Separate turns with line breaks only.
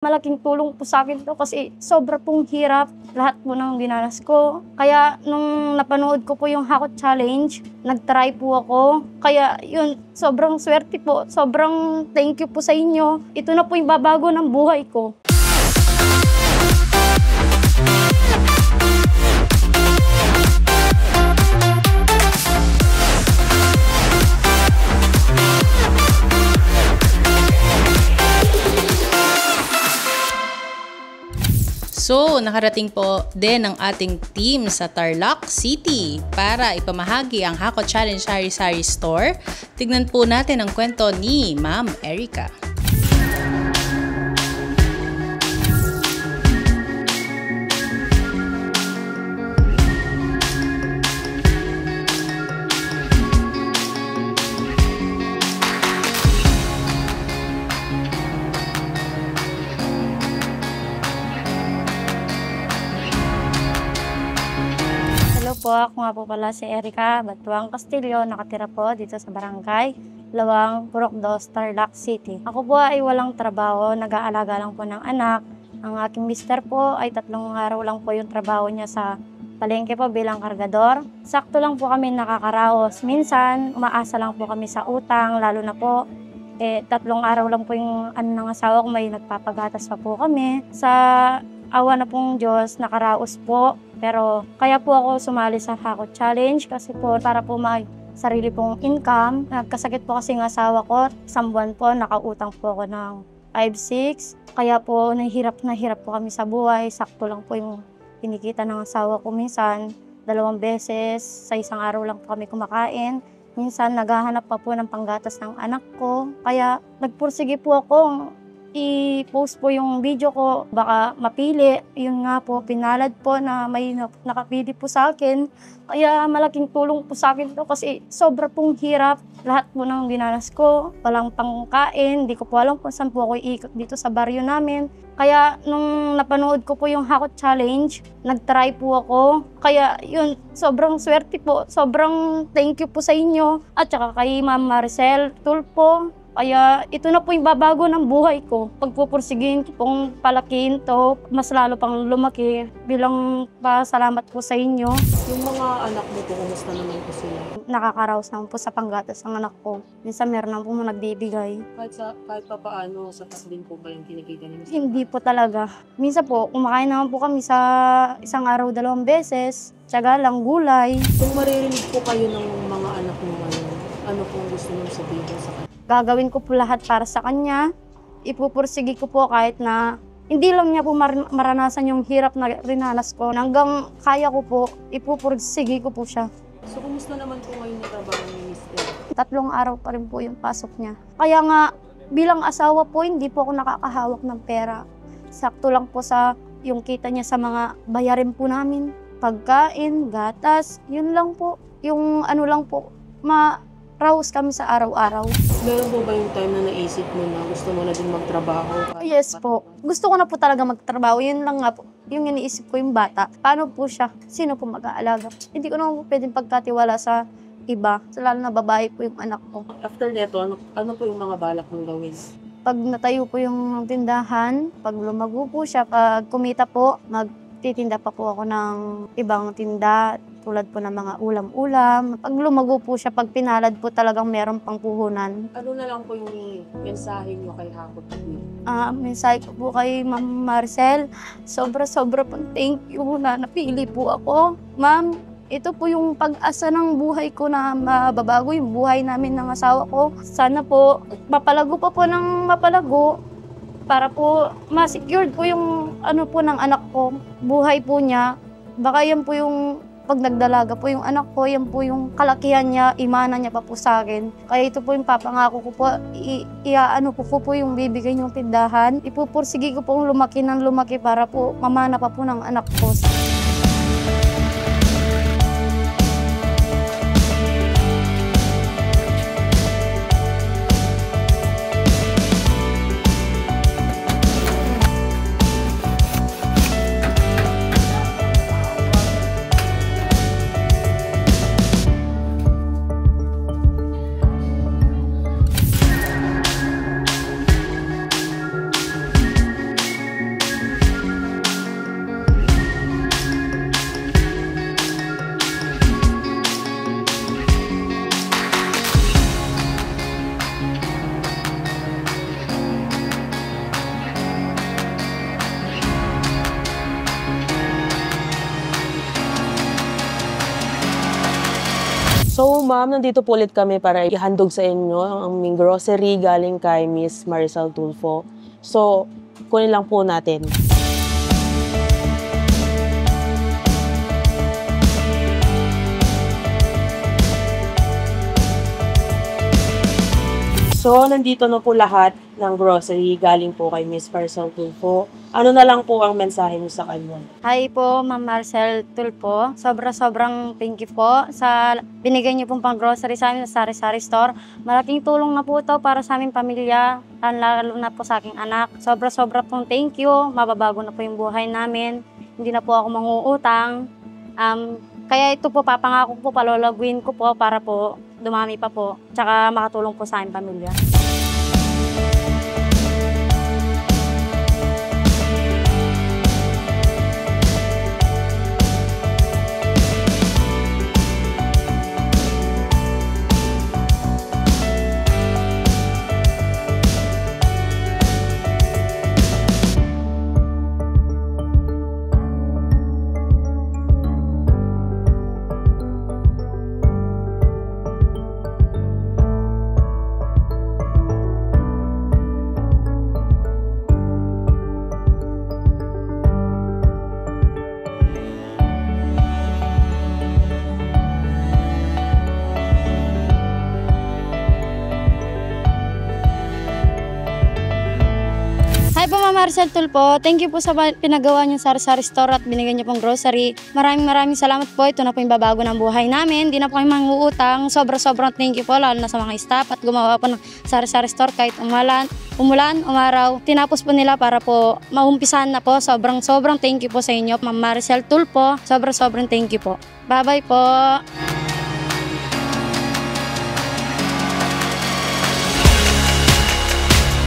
Malaking tulong po sa akin 'to kasi sobra pong hirap lahat po ng dinanas ko. Kaya nung napanood ko po yung Hakot Challenge, nag-try po ako. Kaya yun, sobrang swerte po. Sobrang thank you po sa inyo. Ito na po yung babago ng buhay ko.
So, nakarating po din ang ating team sa Tarlac City para ipamahagi ang Hakot Challenge Sari-Sari Store. Tignan po natin ang kwento ni Ma'am Erica.
Po, ako nga po pala si Erica Batuang Castillo, nakatira po dito sa barangay Lawang, Purok 2, Tarlac City. Ako po ay walang trabaho, nag-aalaga lang po ng anak. Ang aking mister po ay 3 araw lang po yung trabaho niya sa palengke po bilang kargador. Sakto lang po kami nakakaraos. Minsan, umaasa lang po kami sa utang, lalo na po 3 araw lang po yung ng asawa ko, may nagpapagatas pa po kami. Sa awa na pong Diyos, nakaraos po. Pero kaya po ako sumali sa Hakot Challenge kasi po para po may sarili pong income. Nagkasakit po kasi ng asawa ko. 1 buwan po, nakautang po ako ng 5-6. Kaya po nahihirap po kami sa buhay. Sakto lang po yung kinikita ng asawa ko minsan. 2 beses, sa 1 araw lang po kami kumakain. Minsan naghahanap pa po ng panggatas ng anak ko. Kaya nagpursige po ako. I-post po yung video ko, baka mapili. Yun nga po, pinalad po na may nakapili po sa akin. Kaya malaking tulong po sa akin 'to kasi sobra pong hirap lahat po ng dinanas ko. Walang pangkain, hindi ko po alam kung saan po ako iikot dito sa baryo namin. Kaya nung napanood ko po yung Hakot Challenge, nag-try po ako. Kaya yun, sobrang swerte po. Sobrang thank you po sa inyo. At saka kay Ma'am Maricel Tulpo. Kaya ito na po yung babago ng buhay ko. Pagpupursigin ko pong palakihin to, mas lalo pang lumaki bilang pasalamat po sa inyo.
Yung mga anak mo po, kumusta naman po sila?
Nakakaraos naman po sa panggatas ng anak ko. Minsan meron naman po nagbibigay.
Kahit pa paano, sapat din po ba yung kinikita niyo?
Hindi po talaga. Minsan po, kumakain naman po kami sa 1 araw 2 beses. Tiyaga lang, gulay.
Kung maririnig po kayo ng mga anak mo ngayon, ano pong gusto niyo sabihin sa kanila?
Gagawin ko po lahat para sa kanya. Ipupursige ko po kahit na hindi lang niya po maranasan yung hirap na rinanas ko. Hanggang kaya ko po, ipupursige ko po siya.
So, kumusta naman po ngayon yung trabaho ni Mr.?
3 araw pa rin po yung pasok niya. Kaya nga, bilang asawa po, hindi po ako nakakahawak ng pera. Sakto lang po sa yung kita niya sa mga bayarin po namin. Pagkain, gatas, yun lang po. Yung ano lang po, raos kami sa araw-araw.
Meron po ba yung time na naisip mo na gusto mo na din magtrabaho?
Yes po. Gusto ko na po talaga magtrabaho. Yun lang nga po. Yung iniisip ko yung bata. Paano po siya? Sino po mag-aalaga? Hindi ko naman po pwedeng pagkatiwala sa iba. Lalo na babae po yung anak ko.
After neto, ano po yung mga balak mong gawin?
Pag natayo po yung tindahan, pag lumago po siya, pag kumita po, magtitinda pa po ako ng ibang tinda. Tulad po ng mga ulam-ulam. Pag lumago po siya, pag pinalad po talagang meron pang puhunan.
Ano na lang po yung mensahe niyo kay Hakot?
Mensahe ko po kay Ma'am Maricel, sobra-sobra po thank you na napili po ako. Ma'am, ito po yung pag-asa ng buhay ko na mababago yung buhay namin ng asawa ko. Sana po mapalago pa po ng mapalago para po ma-secured po yung ano po ng anak ko, buhay po niya. Baka yan po yung pag nagdalaga po yung anak ko, yan po yung kalakihan niya, imana niya pa po sa akin. Kaya ito po yung papangako ko po, iaano ko po yung bibigay niyong tindahan. Ipupursige ko po lumaki ng lumaki para po mamana pa po ng anak ko.
So ma'am, nandito po ulit kami para ihandog sa inyo ang aming grocery galing kay Miss Maricel Tulfo. So, kunin lang po natin. So, nandito na po lahat ng grocery galing po kay Miss Maricel Tulfo. Ano na lang po ang mensahe niyo sa kanya?
Hi po, Ma'am Maricel Tulfo. Sobrang thank you po sa binigay niyo pong pang-grocery sa amin sa Sari-Sari Store. Malaking tulong na po ito para sa aming pamilya, lalo na po sa aking anak. Sobra pong thank you. Mababago na po yung buhay namin. Hindi na po ako manguutang. Kaya ito po, papangako po, palolaguin ko po para po dumami pa po. Tsaka makatulong po sa aming pamilya. Hi po, Ma'am Maricel Tulfo. Thank you po sa pinagawa niyo sa Sari-Sari Store at binigyan niyo pong grocery. Maraming salamat po. Ito na po yung babago ng buhay namin. Hindi na po kami manguutang. Sobrang thank you po, lalo na sa mga staff at gumawa po ng Sari-Sari Store kahit umulan, umaraw. Tinapos po nila para po maumpisahan na po. Sobrang thank you po sa inyo, Ma'am Maricel Tulfo. Sobrang thank you po. Bye-bye po.